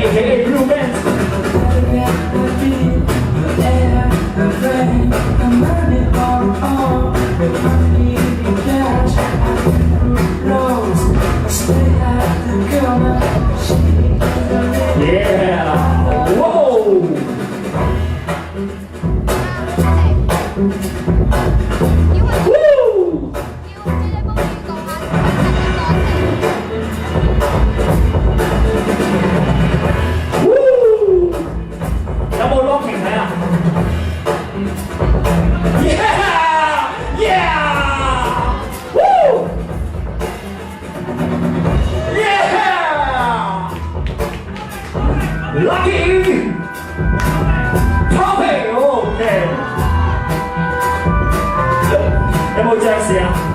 AKA Romance แล้วโบร้องแข่งไหมอ่ะ Yeah Yeah Woo Yeah Lucky Perfect Okay 有冇爵士啊？